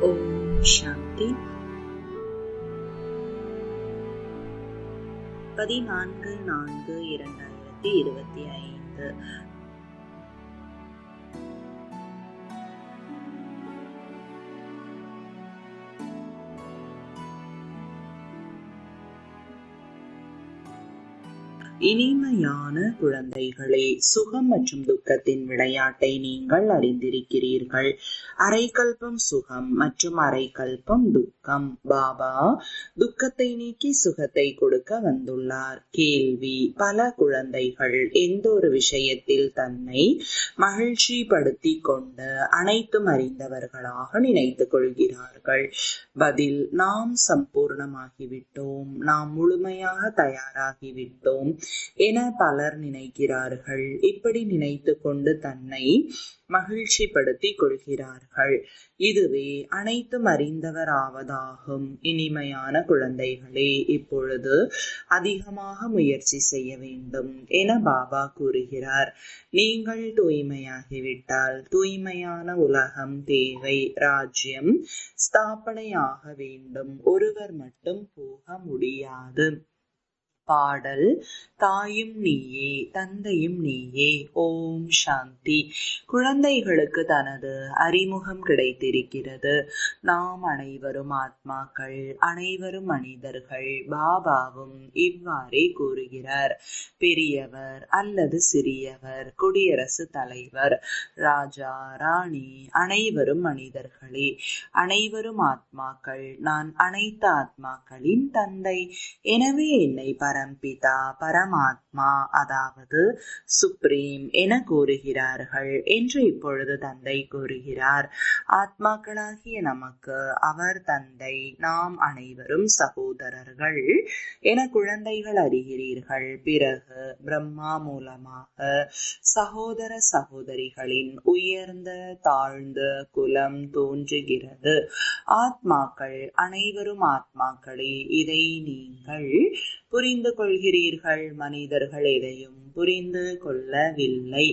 ஓம் சாந்தி. 14/4/2025. இனிமையான குழந்தைகளே, சுகம் மற்றும் துக்கத்தின் விளையாட்டை நீங்கள் அறிந்திருக்கிறீர்கள். அரைக்கல்பம் சுகம் மற்றும் அரைக்கல்பம் துக்கம். பாபா துக்கத்தை நீக்கி சுகத்தை கொடுக்க வந்துள்ளார். கேள்வி: பல குழந்தைகள் எந்த ஒரு விஷயத்தில் தன்னை மகிழ்ச்சி படுத்தி கொண்டு அனைத்தும் அறிந்தவர்களாக நினைத்துக் கொள்கிறார்கள்? பதில்: நாம் சம்பூர்ணமாகிவிட்டோம், நாம் முழுமையாக தயாராகிவிட்டோம் என பலர் நினைக்கிறார்கள். இப்படி நினைத்து கொண்டு தன்னை மகிழ்ச்சிப்படுத்தி கொள்கிறார்கள். இதுவே அனைத்தும் அறிந்தவர் ஆவதாகும். இனிமையான குழந்தைகளே, இப்பொழுது அதிகமாக முயற்சி செய்ய வேண்டும் என பாபா கூறுகிறார். நீங்கள் தூய்மையாகிவிட்டால் தூய்மையான உலகம் தேவை. ராஜ்யம் ஸ்தாபனையாக வேண்டும். ஒருவர் மட்டும் போக முடியாது. பாடல்: தாயும் நீயே, தந்தையும் நீயே. ஓம் சாந்தி. குழந்தைகளுக்கு தனது அறிமுகம் கிடைத்திருக்கிறது. நாம் அனைவரும் ஆத்மாக்கள், அனைவரும் மனிதர்கள். பாபாவும் இவ்வாறே கூறுகிறார். பெரியவர் அல்லது சிறியவர், குடியரசுத் தலைவர், ராஜா, ராணி, அனைவரும் மனிதர்களே, அனைவரும் ஆத்மாக்கள். நான் அனைத்து ஆத்மாக்களின் தந்தை. எனவே என்னை பரம்பிதா, பரமாத்மா, அதாவது சுப்ரீம் என கூறுகிறார்கள் என்று இப்பொழுது தந்தை கூறுகிறார். ஆத்மாக்களாகிய நமக்கு அவர் தந்தை. நாம் அனைவரும் சகோதரர்கள் என குழந்தைகள் அறிகிறீர்கள். பிறகு பிரம்மா மூலமாக சகோதர சகோதரிகளின் உயர்ந்த தாழ்ந்த குலம் தோன்றுகிறது. ஆத்மாக்கள் அனைவரும் ஆத்மாக்களே. இதை நீங்கள் புரிந்து கொள்கிறீர்கள். மனிதர்கள் எதையும் புரிந்து கொள்ளவில்லை,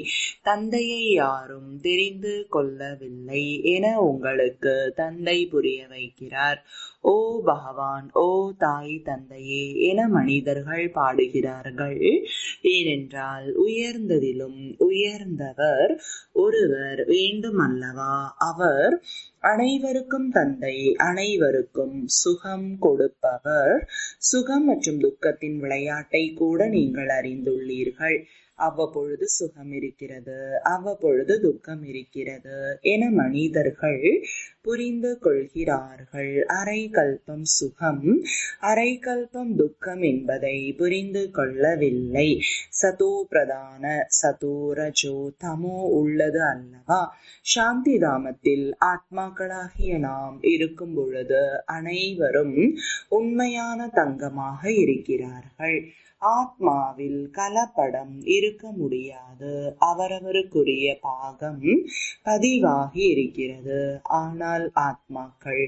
தந்தையை யாரும் தெரிந்து கொள்ளவில்லை என உங்களுக்கு தந்தை புரிய வைக்கிறார். ஓ பகவான், ஓ தாய் தந்தையே என மனிதர்கள் பாடுகிறார்கள். ஏனென்றால் உயர்ந்ததிலும் உயர்ந்தவர் ஒருவர் வேண்டுமல்லவா? அவர் அனைவருக்கும் தந்தை, அனைவருக்கும் சுகம் கொடுப்பவர். சுகம் மற்றும் துக்கத்தின் விளையாட்டை கூட நீங்கள் அறிந்துள்ளீர்கள். அவ்வப்பொழுது சுகம் இருக்கிறது, அவ்வப்பொழுது துக்கம் இருக்கிறது என மனிதர்கள் புரிந்து கொள்கிறார்கள். அரை கல்பம் சுகம், அரை கல்பம் துக்கம் என்பதை புரிந்து கொள்ளவில்லை. சதோ பிரதான, சதோ ரஜோ தமோ உள்ளது அல்லவா? சாந்தி தாமத்தில் ஆத்மாக்களாகிய நாம் இருக்கும் பொழுது அனைவரும் உண்மையான தங்கமாக இருக்கிறார்கள். ஆத்மாவில் கலப்படம் இருக்க முடியாது. அவரவருக்குரிய பாகம் பதிவாகி இருக்கிறது. ஆனால் ஆத்மாக்கள்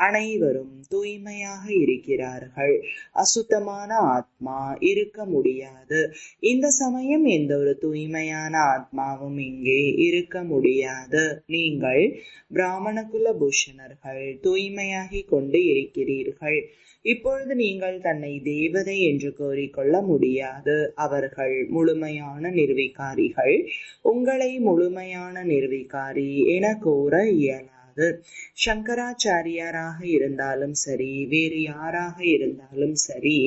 அனைவரும் தூய்மையாக இருக்கிறார்கள். அசுத்தமான ஆத்மா இருக்க முடியாது. இந்த சமயம் எந்த ஒரு தூய்மையான ஆத்மாவும் இங்கே இருக்க முடியாது. நீங்கள் பிராமண குல பூஷணர்கள், தூய்மையாகி கொண்டு இருக்கிறீர்கள். இப்பொழுது நீங்கள் தன்னை தேவதை என்று கூறிக்கொள்ள முடியாது. அவர்கள் முழுமையான நிர்விகாரிகள். உங்களை முழுமையான நிர்விகாரி என கூற இயலாது. சங்கராச்சாரியாராக இருந்தாலும் சரி, வேறு யாராக இருந்தாலும் சரி,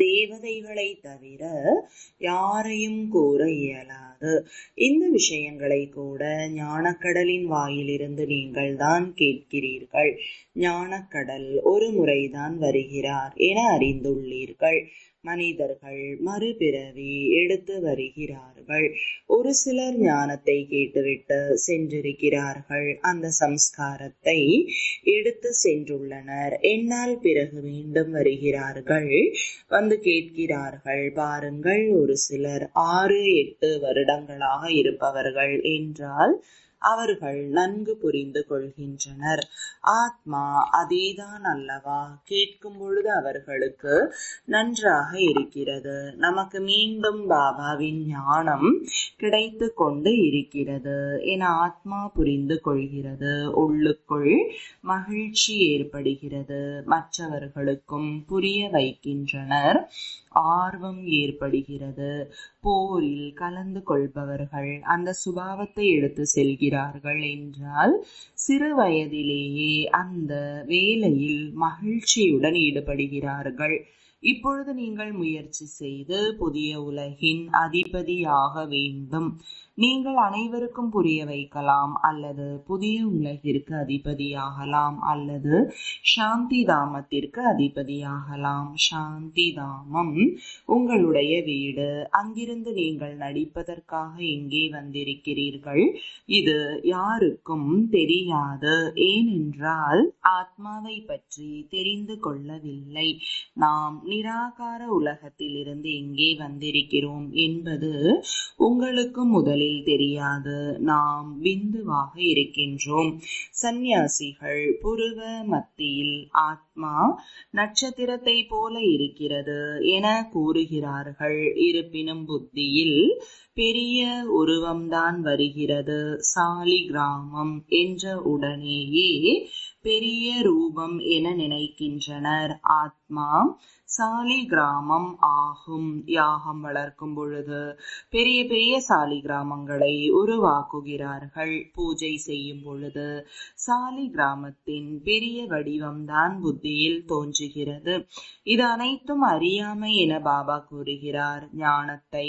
தேவதைகளை தவிர யாரையும் கூற இயலாது. இந்த விஷயங்களை கூட ஞானக்கடலின் வாயிலிருந்து நீங்கள் தான் கேட்கிறீர்கள். ஞானக்கடல் ஒரு முறைதான் வருகிறார் என அறிந்துள்ளீர்கள். மனிதர்கள் மறுபிறவி எடுத்து வருகிறார்கள். ஒரு சிலர் ஞானத்தை கேட்டுவிட்டு சென்றிருக்கிறார்கள். அந்த சம்ஸ்காரத்தை எடுத்து சென்றுள்ளனர். என்னால் பிறகு மீண்டும் வருகிறார்கள், வந்து கேட்கிறார்கள். பாருங்கள், ஒரு சிலர் 6-8 வருடங்களாக இருப்பவர்கள் என்றால் அவர்கள் நன்கு புரிந்து கொள்கின்றனர். ஆத்மா அதேதான் அல்லவா? கேட்கும் பொழுது அவர்களுக்கு நன்றாக இருக்கிறது. நமக்கு மீண்டும் பாபாவின் ஞானம் கிடைத்து கொண்டு இருக்கிறது என ஆத்மா புரிந்து கொள்கிறது. உள்ளுக்குள் மகிழ்ச்சி ஏற்படுகிறது. மற்றவர்களுக்கும் புரிய வைக்கின்றனர். ஆர்வம் ஏற்படுகிறது. போரில் கலந்து கொள்பவர்கள் அந்த சுபாவத்தை எடுத்து செல்கிறார்கள் என்றால் சிறு வயதிலேயே அந்த வேலையில் மகிழ்ச்சியுடன் ஈடுபடுகிறார்கள். இப்பொழுது நீங்கள் முயற்சி செய்து புதிய உலகின் அதிபதியாக வேண்டும். நீங்கள் அனைவருக்கும் புரிய வைக்கலாம், அல்லது புதிய உலகிற்கு அதிபதியாகலாம், அல்லது சாந்தி தாமத்திற்கு அதிபதியாகலாம். சாந்தி தாமம் உங்களுடைய வீடு. அங்கிருந்து நீங்கள் நடிப்பதற்காக இங்கே வந்திருக்கிறீர்கள். இது யாருக்கும் தெரியாது. ஏனென்றால் ஆத்மாவை பற்றி தெரிந்து கொள்ளவில்லை. நாம் நிராகார உலகத்தில் இருந்து இங்கே வந்திருக்கிறோம் என்பது உங்களுக்கு முதலில் தெரியாது. நாம் பிந்துவாக இருக்கின்றோம். சந்நியாசிகள் புருவ மத்தியில் ஆத்மா நட்சத்திரத்தை போல இருக்கிறது என கூறுகிறார்கள். இருப்பினும் புத்தியில் பெரிய உருவம்தான் வருகிறது. சாலி கிராமம் என்ற உடனேயே பெரிய ரூபம் என நினைக்கின்றனர். ஆத்மா சாலி கிராமம் ஆகும். யாகம் வளர்க்கும் பொழுது பெரிய பெரிய சாலி கிராமங்களை உருவாக்குகிறார்கள். பூஜை செய்யும் பொழுது சாலி கிராமத்தின் பெரிய வடிவம்தான் புத்தியில் தோன்றுகிறது. இது அனைத்தும் அறியாமை என பாபா கூறுகிறார். ஞானத்தை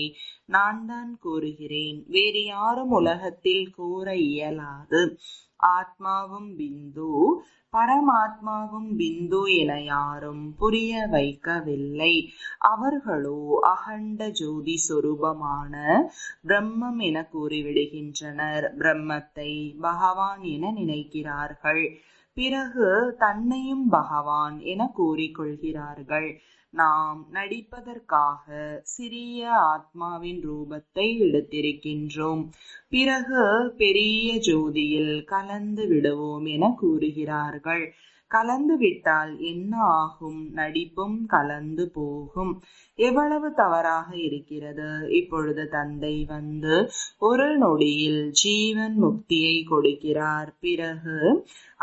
நான் தான் கூறுகிறேன், வேறு யாரும் உலகத்தில் கூற இயலாது. ஆத்மாவும் பிந்து, பரமாத்மாவும் பிந்து என யாரும் புரிய வைக்கவில்லை. அவர்களோ அகண்ட ஜோதி சொரூபமான பிரம்மம் என கூறிவிடுகின்றனர். பிரம்மத்தை பகவான் என நினைக்கிறார்கள். பிறகு தன்னையும் பகவான் என கூறிக்கொள்கிறார்கள். நாம் நடிப்பதற்காக சிறிய ஆத்மாவின் ரூபத்தை எடுத்திருக்கின்றோம். பிறகு பெரிய ஜோதியில் கலந்து விடுவோம் என கூறுகிறார்கள். கலந்து விட்டால் என்ன ஆகும்? நடிப்பும் கலந்து போகும். எவ்வளவு தவறாக இருக்கிறது! இப்பொழுது தந்தை வந்து ஒரு நொடியில் ஜீவன் முக்தியை கொடுக்கிறார். பிறகு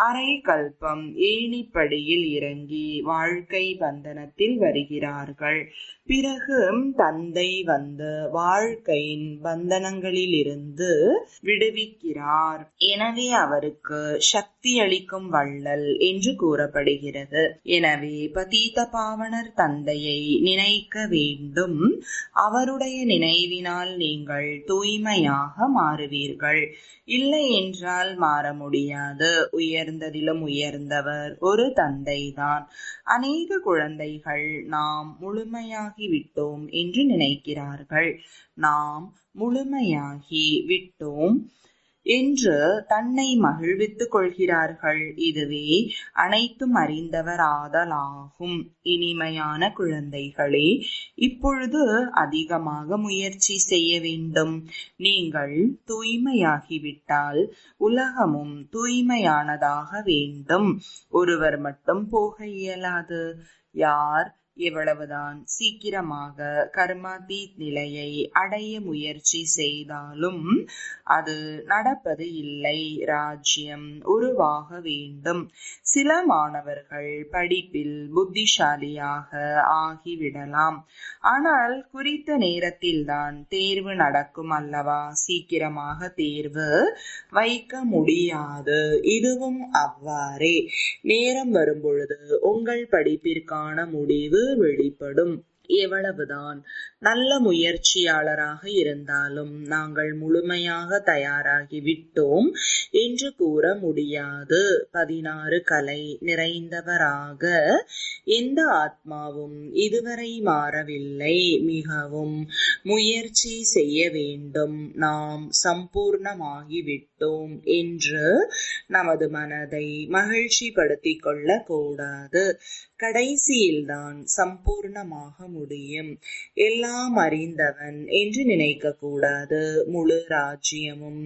அரை கல்பம் ஏணிப்படியில் இறங்கி வாழ்க்கை பந்தனத்தில் வருகிறார்கள். பிறகு தந்தை வந்து வாழ்க்கையின் பந்தனங்களில் இருந்து விடுவிக்கிறார். எனவே அவருக்கு சக்தி அளிக்கும் வள்ளல் என்று கூறப்படுகிறது. எனவே பதீத பாவனர் தந்தையை நினைக்க வேண்டும். அவருடைய நினைவினால் நீங்கள் தூய்மையாக மாறுவீர்கள். இல்லை என்றால் மாற முடியாது. உயர்ந்ததிலும் உயர்ந்தவர் ஒரு தந்தைதான். அநேக குழந்தைகள் நாம் முழுமையாகி விட்டோம் என்று நினைக்கிறார்கள். நாம் முழுமையாகி விட்டோம் என்று தன்னை மகிழ்வித்துக் கொள்கிறார்கள். இதுவே அனைத்தும் அறிந்தவர் ஆதலாகும். இனிமையான குழந்தைகளே, இப்பொழுது அதிகமாக முயற்சி செய்ய வேண்டும். நீங்கள் தூய்மையாகிவிட்டால் உலகமும் தூய்மையானதாக வேண்டும். ஒருவர் மட்டும் போக இயலாது. யார் எவ்வளவுதான் சீக்கிரமாக கர்மாதீத் நிலையை அடைய முயற்சி செய்தாலும் அது நடப்பது இல்லை. ராஜ்யம் உருவாக வேண்டும். சில மாணவர்கள் படிப்பில் புத்திசாலியாக ஆகிவிடலாம். ஆனால் குறித்த நேரத்தில் தான் தேர்வு நடக்கும் அல்லவா? சீக்கிரமாக தேர்வு வைக்க முடியாது. இதுவும் அவ்வாறே. நேரம் வரும்பொழுது உங்கள் படிப்பிற்கான முடிவு வெளிப்படும். எவ்வளவுதான் நல்ல முயற்சியாளராக இருந்தாலும் நாங்கள் முழுமையாக தயாராகி விட்டோம் என்று கூற முடியாது. 16 கலை நிறைந்தவராக எந்த ஆத்மாவும் இதுவரை மாறவில்லை. மிகவும் முயற்சி செய்ய வேண்டும். நாம் சம்பூர்ணமாகிவிட்டோம் என்று நமது மனதை மகிழ்ச்சிப்படுத்திக் கொள்ள கூடாது. கடைசியில்தான் சம்பூர்ணமாக முடியும். எல்லாம் அறிந்தவன் என்று நினைக்க கூடாது. முழு ராஜ்யமும்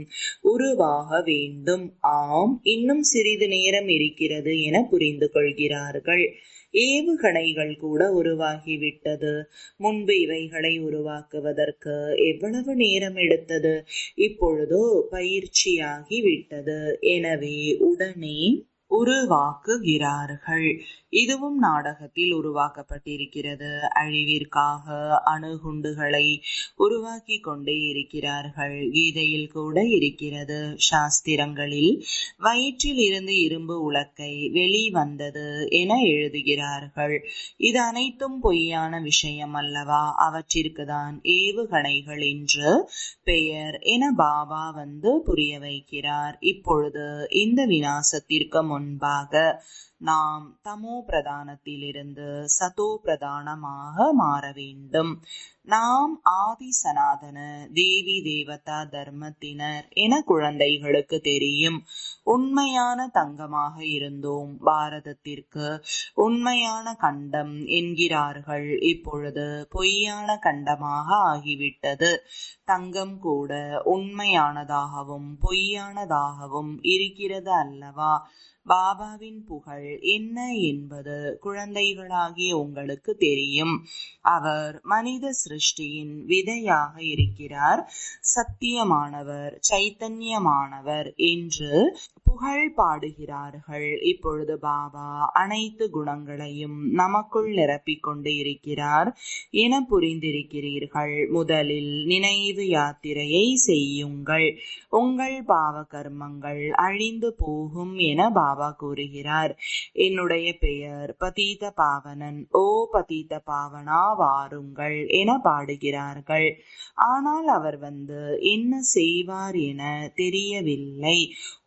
உருவாக வேண்டும். ஆம், இன்னும் சிறிது நேரம் இருக்கிறது என புரிந்து கொள்கிறார்கள். ஏவுகணைகள் கூட உருவாகிவிட்டது. முன்பு இவைகளை உருவாக்குவதற்கு எவ்வளவு நேரம் எடுத்தது? இப்பொழுதோ பயிற்சியாகி விட்டது. எனவே உடனே உருவாக்குகிறார்கள். இதுவும் நாடகத்தில் உருவாக்கப்பட்டிருக்கிறது. அழிவிற்காக அணுகுண்டுகளை உருவாக்கி கொண்டே இருக்கிறார்கள். கீதையில் கூட இருக்கிறது. சாஸ்திரங்களில் வயிற்றில் இருந்து இரும்பு உலக்கை வெளிவந்தது என எழுதுகிறார்கள். இது அனைத்தும் பொய்யான விஷயம் அல்லவா? அவற்றிற்கு தான் ஏவுகணைகள் என்று பெயர் என பாபா வந்து புரிய வைக்கிறார். இப்பொழுது இந்த விநாசத்திற்கு முன்பாக நாம் தமோ பிரதானத்திலிருந்து சதோ பிரதானமாக மாற வேண்டும். நாம் ஆதி சனாதன தேவி தேவதா தர்மத்தினர் என குழந்தைகளுக்கு தெரியும். உண்மையான தங்கமாக இருந்தோம். பாரதத்திற்கு உண்மையான கண்டம் என்கிறார்கள். இப்பொழுது பொய்யான கண்டமாக ஆகிவிட்டது. தங்கம் கூட உண்மையானதாகவும் பொய்யானதாகவும் இருக்கிறது அல்லவா? பாபாவின் புகழ் என்ன என்பது குழந்தைகளாகிய உங்களுக்கு தெரியும். அவர் மனித சிருஷ்டியின் விதையாக இருக்கிறார். சத்தியமானவர், சைத்தன்யமானவர் என்று புகழ் பாடுகிறார்கள். இப்பொழுது பாபா அனைத்து குணங்களையும் நமக்குள் நிரப்பிக் கொண்டு இருக்கிறார் என புரிந்திருக்கிறீர்கள். முதலில் நினைவு யாத்திரையை செய்யுங்கள். உங்கள் பாவ கர்மங்கள் அழிந்து போகும் என பாபா கூறுகிறார். என்னுடைய பெயர் பதீத பாவனன். ஓ பதீத பாவனா வாருங்கள் என பாடுகிறார்கள். ஆனால் அவர் வந்து என்ன செய்வார் என தெரியவில்லை.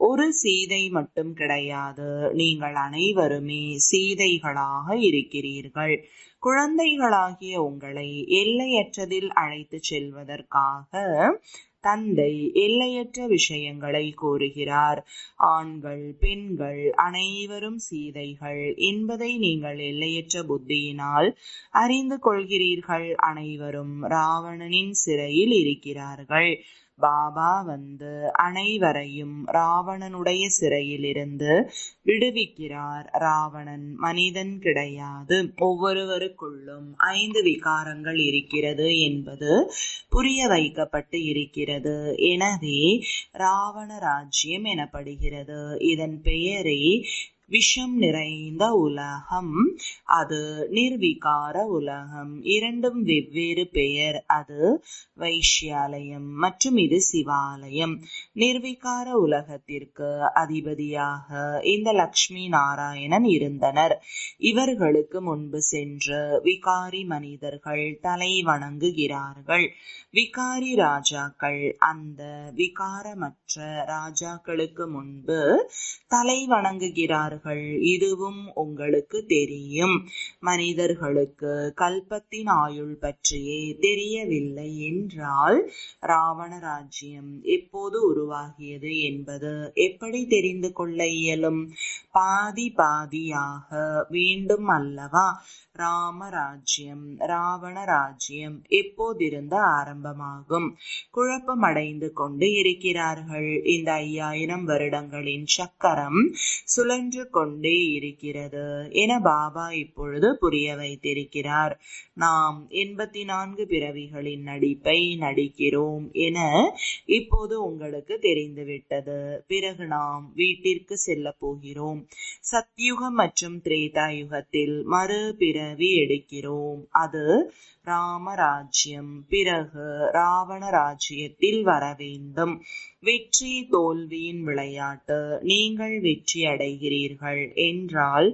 ஒரு சீதை மட்டும் கிடையாது. நீங்கள் அனைவருமே சீதைகளாக இருக்கிறீர்கள். குழந்தைகளாகிய உங்களை எல்லையற்றதில் அழைத்து செல்வதற்காக தந்தை எல்லையற்ற விஷயங்களை கூறுகிறார். ஆண்கள் பெண்கள் அனைவரும் சீதைகள் என்பதை நீங்கள் எல்லையற்ற புத்தியினால் அறிந்து கொள்கிறீர்கள். அனைவரும் ராவணனின் சிறையில் இருக்கிறார்கள். பாபா வந்து அனைவரையும் ராவணனுடைய சிறையிலிருந்து விடுவிக்கிறார். ராவணன் மனிதன் கிடையாது. ஒவ்வொருவருக்குள்ளும் 5 விகாரங்கள் இருக்கிறது என்பது புரிய வைக்கப்பட்டு இருக்கிறது. எனவே ராவண ராஜ்யம் எனப்படுகிறது. இதன் பெயரே விஷம் நிறைந்த உலகம். அது நிர்விகார உலகம். இரண்டும் வெவ்வேறு பெயர். அது வைஷ்யாலயம் மற்றும் இது சிவாலயம். நிர்விகார உலகத்திற்கு அதிபதியாக இந்த லக்ஷ்மி நாராயணன் இருந்தனர். இவர்களுக்கு முன்பு சென்று விகாரி மனிதர்கள் தலை வணங்குகிறார்கள். விகாரி ராஜாக்கள் அந்த விகாரமற்ற ராஜாக்களுக்கு முன்பு தலை வணங்குகிறார்கள். இதுவும் உங்களுக்கு தெரியும். மனிதர்களுக்கு கல்பத்தின் ஆயுள் பற்றியே தெரியவில்லை என்றால் ராவண ராஜ்யம் எப்போது உருவாகியது என்பது எப்படி தெரிந்து கொள்ள இயலும்? பாதி பாதியாக வேண்டும் அல்லவா? ராமராஜ்யம் ராவண ராஜ்யம் எப்போதிருந்து ஆரம்பமாகும்? குழப்பமடைந்து கொண்டு இருக்கிறார்கள். இந்த 5000 வருடங்களின் சக்கரம் சுழன்று கொண்டே இருக்கிறது என பாபா இப்பொழுது புரிய வைத்திருக்கிறார். நாம் 84 பிறவிகளின் நடிப்பை நடிக்கிறோம் என இப்போது உங்களுக்கு தெரிந்துவிட்டது. பிறகு நாம் வீட்டிற்கு செல்ல போகிறோம். சத்யுகம் மற்றும் திரேதா யுகத்தில் மறு பிறவி எடுக்கிறோம். அது ராமராஜ்யம். பிறகு ராவண ராஜ்யத்தில் வர வேண்டும். வெற்றி தோல்வியின் விளையாட்டு. நீங்கள் வெற்றி அடைகிறீர்கள் என்றால்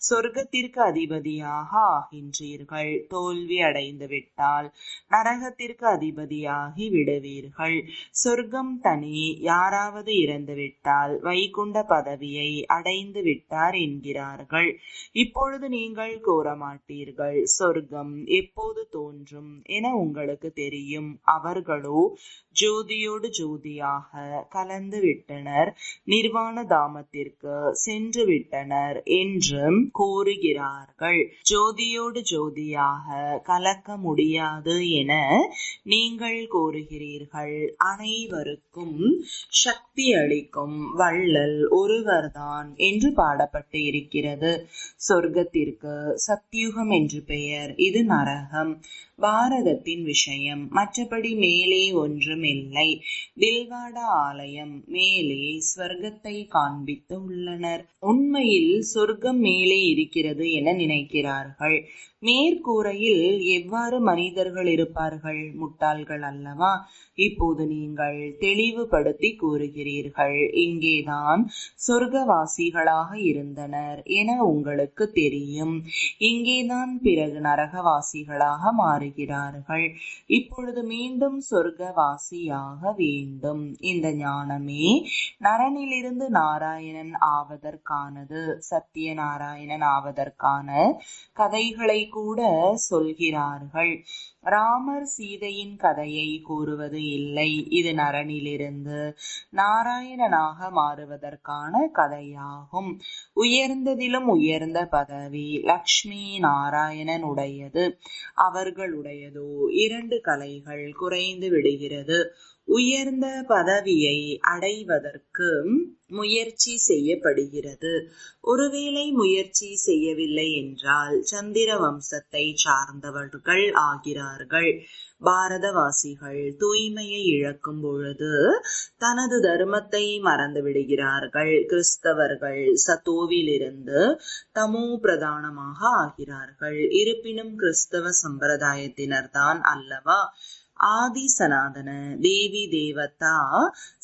சொர்க்கத்திற்கு அதிபதியாக ஆகின்றீர்கள். தோல்வி அடைந்து விட்டால் நரகத்திற்கு அதிபதியாகி விடுவீர்கள். சொர்க்கம் தனி. யாராவது இறந்து விட்டால் வைகுண்ட பதவியை அடைந்து விட்டார் என்கிறார்கள். இப்பொழுது நீங்கள் கூற மாட்டீர்கள் சொர்க்கம் எப்போது தோன்றும் என உங்களுக்கு தெரியும். அவர்களோ ஜோதியோடு ஜோதியாக கலந்து விட்டனர், நிர்வாண தாமத்திற்கு சென்று விட்டனர் என்றும் கூறுகிறார்கள். ஜோதியோடு ஜோதியாக கலக்க முடியாது என நீங்கள் கூறுகிறீர்கள். அனைவருக்கும் சக்தி அளிக்கும் வள்ளல் ஒருவர்தான் என்று பாடப்பட்டு இருக்கிறது. சொர்க்கத்திற்கு சத்யுகம் என்று பெயர். இது நரகம், பாரதத்தின் விஷயம். மற்றபடி மேலே ஒன்றும் இல்லை. தில்வாடா ஆலயம் மேலே ஸ்வர்க்கத்தை காண்பித்து உள்ளனர். உண்மையில் சொர்க்கம் மேலே இருக்கிறது என நினைக்கிறார்கள். மேற்கூரையில் எவ்வாறு மனிதர்கள் இருப்பார்கள்? முட்டாள்கள் அல்லவா? இப்போது நீங்கள் தெளிவுபடுத்தி கூறுகிறீர்கள், இங்கேதான் சொர்க்கவாசிகளாக இருந்தனர் என உங்களுக்கு தெரியும். இங்கேதான் பிறகு நரகவாசிகளாக மாறுகிறார்கள். இப்பொழுது மீண்டும் சொர்க்கவாசியாக வேண்டும். இந்த ஞானமே நரனிலிருந்து நாராயணன் ஆவதற்கானது. சத்தியநாராயணன் ஆவதற்கான கதைகளை கூட சொல்கிறார்கள். ராமர் சீதையின் கதையை கூறுவது இல்லை. இது நரனிலிருந்து நாராயணனாக மாறுவதற்கான கதையாகும். உயர்ந்ததிலும் உயர்ந்த பதவி லக்ஷ்மி நாராயணன் உடையது. அவர்களுடையதோ 2 கலைகள் குறைந்து விடுகிறது. உயர்ந்த பதவியை அடைவதற்கு முயற்சி செய்யப்படுகிறது. ஒருவேளை முயற்சி செய்யவில்லை என்றால் சந்திர வம்சத்தை சார்ந்தவர்கள் ஆகிறார்கள். பாரதவாசிகள் தூய்மையை இழக்கும் பொழுது தனது தர்மத்தை மறந்து விடுகிறார்கள். கிறிஸ்தவர்கள் சத்தோவிலிருந்து தமோ பிரதானமாக ஆகிறார்கள். இருப்பினும் கிறிஸ்தவ சம்பிரதாயத்தினர் தான் அல்லவா ஆதி சனாதன தேவி தேவதா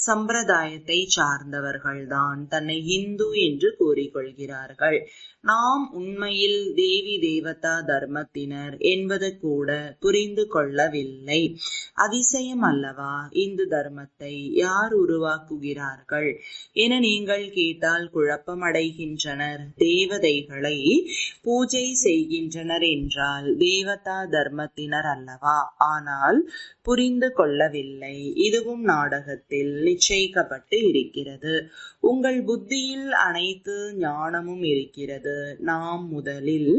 சம்பிரதாயத்தை சார்ந்தவர்கள்தான் தன்னை இந்து என்று கூறிக்கொள்கிறார்கள். நாம் உண்மையில் தேவி தேவதா தர்மத்தினர் என்பது கூட புரிந்து கொள்ளவில்லை. அதிசயம் அல்லவா? இந்து தர்மத்தை யார் உருவாக்குகிறார்கள் என நீங்கள் கேட்டால் குழப்பமடைகின்றனர். தேவதைகளை பூஜை செய்கின்றனர் என்றால் தேவதா தர்மத்தினர் அல்லவா? ஆனால் புரிந்து கொள்ளவில்லை. இதுவும் நாடகத்தில் நிச்சயிக்கப்பட்டு இருக்கிறது. உங்கள் புத்தியில் அனைத்து ஞானமும் இருக்கிறது. நாம் முதலில்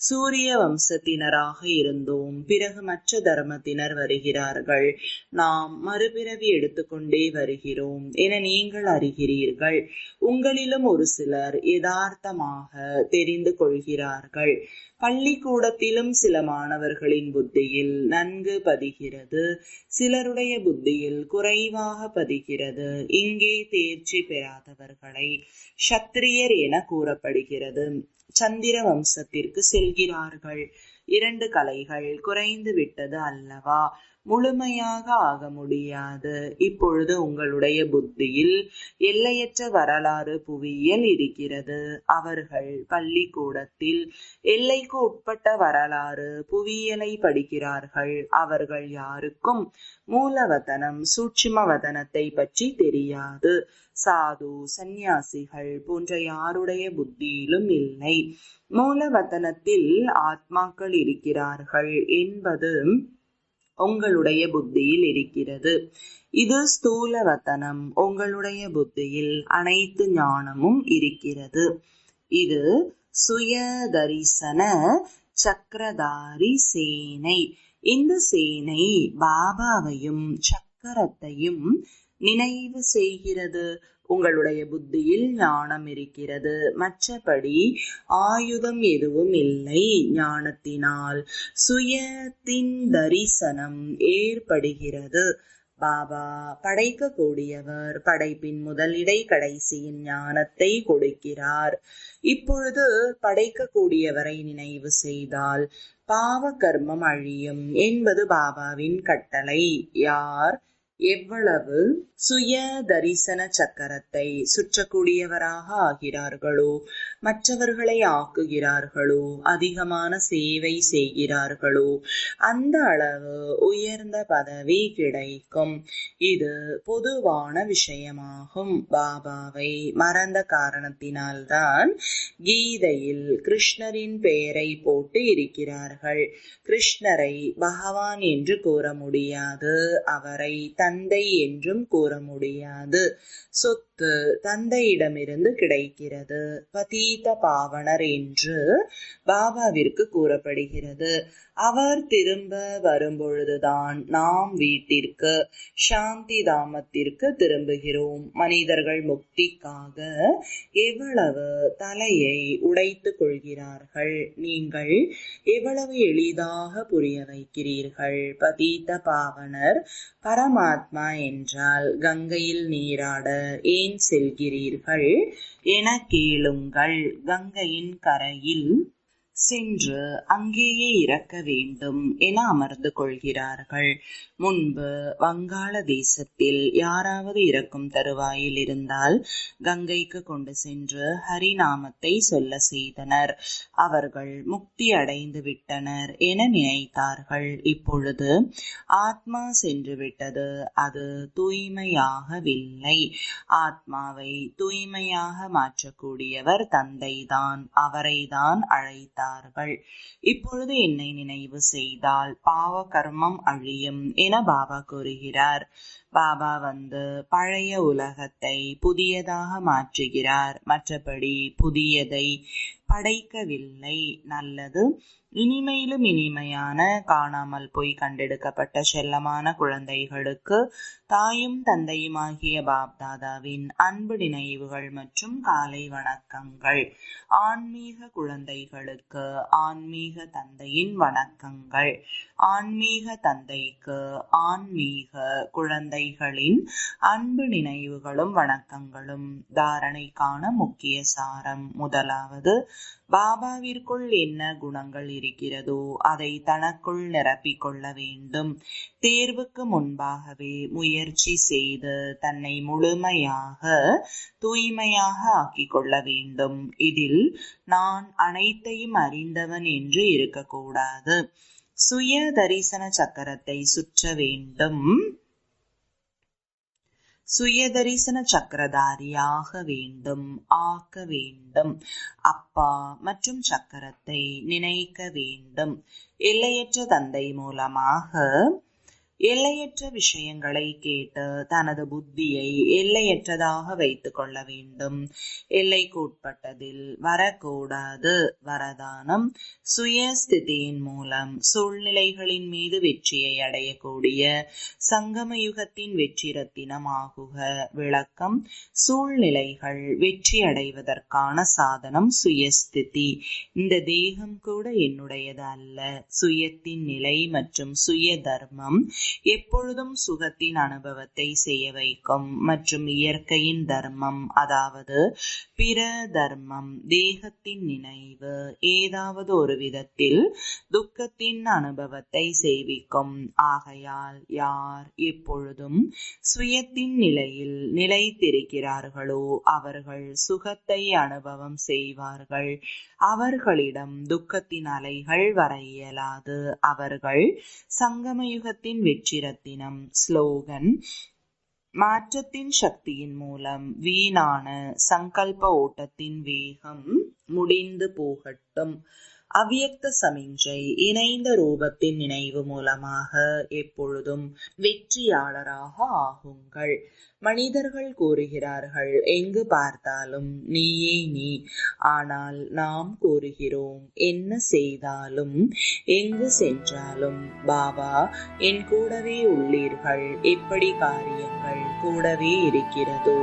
சூரிய வம்சத்தினராக இருந்தோம். பிறகு மற்ற தர்மத்தினர் வருகிறார்கள். நாம் மறுபிறவி எடுத்துக்கொண்டே வருகிறோம் என நீங்கள் அறிகிறீர்கள். உங்களிலும் ஒரு சிலர் யதார்த்தமாக தெரிந்து கொள்கிறார்கள். பள்ளிக்கூடத்திலும் சில மாணவர்களின் புத்தியில் நன்கு பதிகிறது, சிலருடைய புத்தியில் குறைவாக பதிகிறது. இங்கே தேர்ச்சி பெறாதவர்களை சத்திரியர் என கூறப்படுகிறது. சந்திர வம்சத்திற்கு செல்கிறார்கள். 2 கலைகள் குறைந்து விட்டது அல்லவா? முழுமையாக ஆக முடியாது. இப்பொழுது உங்களுடைய புத்தியில் எல்லையற்ற வரலாறு புவியியல் இருக்கிறது. அவர்கள் பள்ளிக்கூடத்தில் எல்லைக்கு உட்பட்ட வரலாறு புவியியலை படிக்கிறார்கள். அவர்கள் யாருக்கும் மூலவதனம் சூட்சுமவதனத்தை பற்றி தெரியாது. சாது சந்நியாசிகள் போன்ற யாருடைய புத்தியிலும் இல்லை. மூலவதனத்தில் ஆத்மாக்கள் இருக்கிறார்கள் என்பது உங்களுடைய புத்தியில் இருக்கிறது. இது ஸ்தூல வதனம். உங்களுடைய புத்தியில் அனைத்து ஞானமும் இருக்கிறது. இது சுய தரிசன சக்கரதாரி சேனை. இந்த சேனை பாபாவையும் சக்கரத்தையும் நினைவு செய்கிறது. உங்களுடைய புத்தியில் ஞானம் இருக்கிறது. மற்றபடி ஆயுதம் எதுவும் இல்லை. ஞானத்தினால் சுயத்தின் தரிசனம் ஏற்படுகிறது. பாபா படைக்கக்கூடியவர். படைப்பின் முதலிடை கடைசியின் ஞானத்தை கொடுக்கிறார். இப்பொழுது படைக்கக்கூடியவரை நினைவு செய்தால் பாவ கர்மம் அழியும் என்பது பாபாவின் கட்டளை. யார் எவ்வளவு சுய தரிசன சக்கரத்தை சுற்றக்கூடியவராக ஆகிறார்களோ, மற்றவர்களை ஆக்குகிறார்களோ, அதிகமான சேவை செய்கிறார்களோ, அந்த அளவு உயர்ந்த பதவி கிடைக்கும். இது பொதுவான விஷயமாகும். பாபாவை மறந்த காரணத்தினால்தான் கீதையில் கிருஷ்ணரின் பெயரை போட்டு இருக்கிறார்கள். கிருஷ்ணரை பகவான் என்று கூற முடியாது. அவரை தந்தை என்றும் கூற முடியாது. சொத்து தந்தையிடமிருந்து கிடைக்கிறது. பதீத பாவனர் என்று பாபாவிற்கு கூறப்படுகிறது. அவர் திரும்ப வரும்பொழுதுதான் நாம் வீட்டிற்கு, சாந்தி தாமத்திற்கு திரும்புகிறோம். மனிதர்கள் முக்திக்காக எவ்வளவு தலையை உடைத்துக் கொள்கிறார்கள். நீங்கள் எவ்வளவு எளிதாக புரிய வைக்கிறீர்கள். பதீத பாவனர் பரமாத்மா என்றால் கங்கையில் நீராட ஏன் செல்கிறீர்கள் என கேளுங்கள். கங்கையின் கரையில் சென்று அங்கேயே இறக்க வேண்டும் என அமர்ந்து கொள்கிறார்கள். முன்பு வங்காள தேசத்தில் யாராவது இறக்கும் தருவாயில் இருந்தால் கங்கைக்கு கொண்டு சென்று ஹரிநாமத்தை சொல்ல செய்தனர். அவர்கள் முக்தி அடைந்து விட்டனர் என நினைத்தார்கள். இப்பொழுது ஆத்மா சென்று விட்டது. அது தூய்மையாகவில்லை. ஆத்மாவை தூய்மையாக மாற்றக்கூடியவர் தந்தைதான். அவரைதான் அழைத்தார். இப்பொழுது என்னை நினைவு செய்தால் பாவ கர்மம் அழியும் என பாபா கூறுகிறார். பாபா வந்து பழைய உலகத்தை புதியதாக மாற்றுகிறார். மற்றபடி புதியதை படைக்கவில்லை. நல்லது. இனிமையிலும் இனிமையான காணாமல் போய் கண்டெடுக்கப்பட்ட செல்லமான குழந்தைகளுக்கு தாயும் தந்தையுமாகிய பாப்தாதாவின் அன்பு நினைவுகள் மற்றும் காலை வணக்கங்கள். ஆன்மீக குழந்தைகளுக்கு ஆன்மீக தந்தையின் வணக்கங்கள். ஆன்மீக தந்தைக்கு ஆன்மீக குழந்தைகளின் அன்பு நினைவுகளும் வணக்கங்களும். தாரணைக்கான முக்கிய சாரம். முதலாவது, பாபாவிற்குள் என்ன குணங்கள் இருக்கிறதோ அதை தனக்குள் நிரப்பிக் கொள்ள வேண்டும். தேர்வுக்கு முன்பாகவே முயற்சி செய்து தன்னை முழுமையாக தூய்மையாக ஆக்கிக் கொள்ள வேண்டும். இதில் நான் அனைத்தையும் அறிந்தவன் என்று இருக்கக்கூடாது. சுய தரிசன சக்கரத்தை சுற்ற வேண்டும். சுயதரிசன சக்கரதாரியாக வேண்டும், ஆக்க வேண்டும். அப்பா மற்றும் சக்கரத்தை நினைக்க வேண்டும். எல்லையற்ற தந்தை மூலமாக எல்லையற்ற விஷயங்களை கேட்டு தனது புத்தியை எல்லையற்றதாக வைத்துக் கொள்ள வேண்டும். எல்லைக்குட்பட்டதில் வரக்கூடாது. வரதானம். சுயஸ்திதியின் மூலம் சூழ்நிலைகளின் மீது வெற்றியை அடையக்கூடிய சங்கமயுகத்தின் வெற்றி ரத்தினம் ஆகுக. விளக்கம். சூழ்நிலைகள் வெற்றி அடைவதற்கான சாதனம் சுயஸ்திதி. இந்த தேகம் கூட என்னுடையது அல்ல. சுயத்தின் நிலை மற்றும் சுய தர்மம் எப்பொழுதும் சுகத்தின் அனுபவத்தை செய்ய வைக்கும். மற்றும் இயற்கையின் தர்மம், அதாவது பிற தர்மம், தேகத்தின் நினைவு ஏதாவது ஒரு விதத்தில் துக்கத்தின் அனுபவத்தை செய்விக்கும். ஆகையால் யார் எப்பொழுதும் சுயத்தின் நிலையில் நிலைத்திருக்கிறார்களோ அவர்கள் சுகத்தை அனுபவம் செய்வார்கள். அவர்களிடம் துக்கத்தின் அலைகள் வர இயலாது. அவர்கள் சங்கமயுகத்தின் வெற்றி ரத்தினம். ஸ்லோகன். மாற்றத்தின் சக்தியின் மூலம் வீணான சங்கல்ப ஓட்டத்தின் வேகம் முடிந்து போகட்டும். அவ்யக்த சமிஞ்சை இணைந்த ரூபத்தின் நினைவு மூலமாக எப்பொழுதும் வெற்றியாளராக ஆகுங்கள். மனிதர்கள் கூறுகிறார்கள், எங்கு பார்த்தாலும் நீயே நீ. ஆனால் நாம் கூறுகிறோம், என்ன செய்தாலும் எங்கு சென்றாலும் பாபா என் கூடவே உள்ளீர்கள். எப்படி காரியங்கள் கூடவே இருக்கிறதோ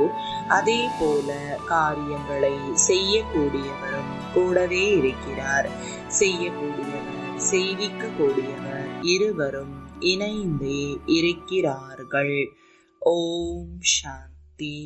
அதே போல காரியங்களை செய்யக்கூடியவரும் கூடவே இருக்கிறார். செய்யக்கூடியவர், செய்விக்க கூடியவர் இருவரும் இணைந்தே இருக்கிறார்கள். ஓம் சாந்தி.